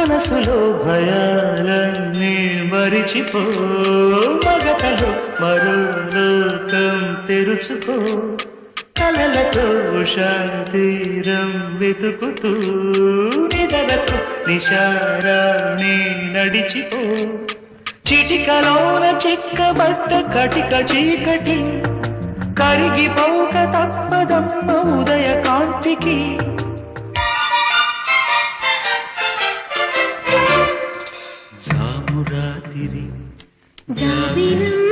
మనసులో భయాలన్నీ మరిచిపో మగతలో మరో లోకం తెరుచుకో కలలతో శాంతిరం వెతుకుతూ నిదలకు నిశారాన్ని నడిచిపో చిటికలోన చిక్కబట్ట కటిక చీకటి కరిగిపోక తప్పదమ్మ ఉదయ కాంతికి జామురాతిరి జాబిలం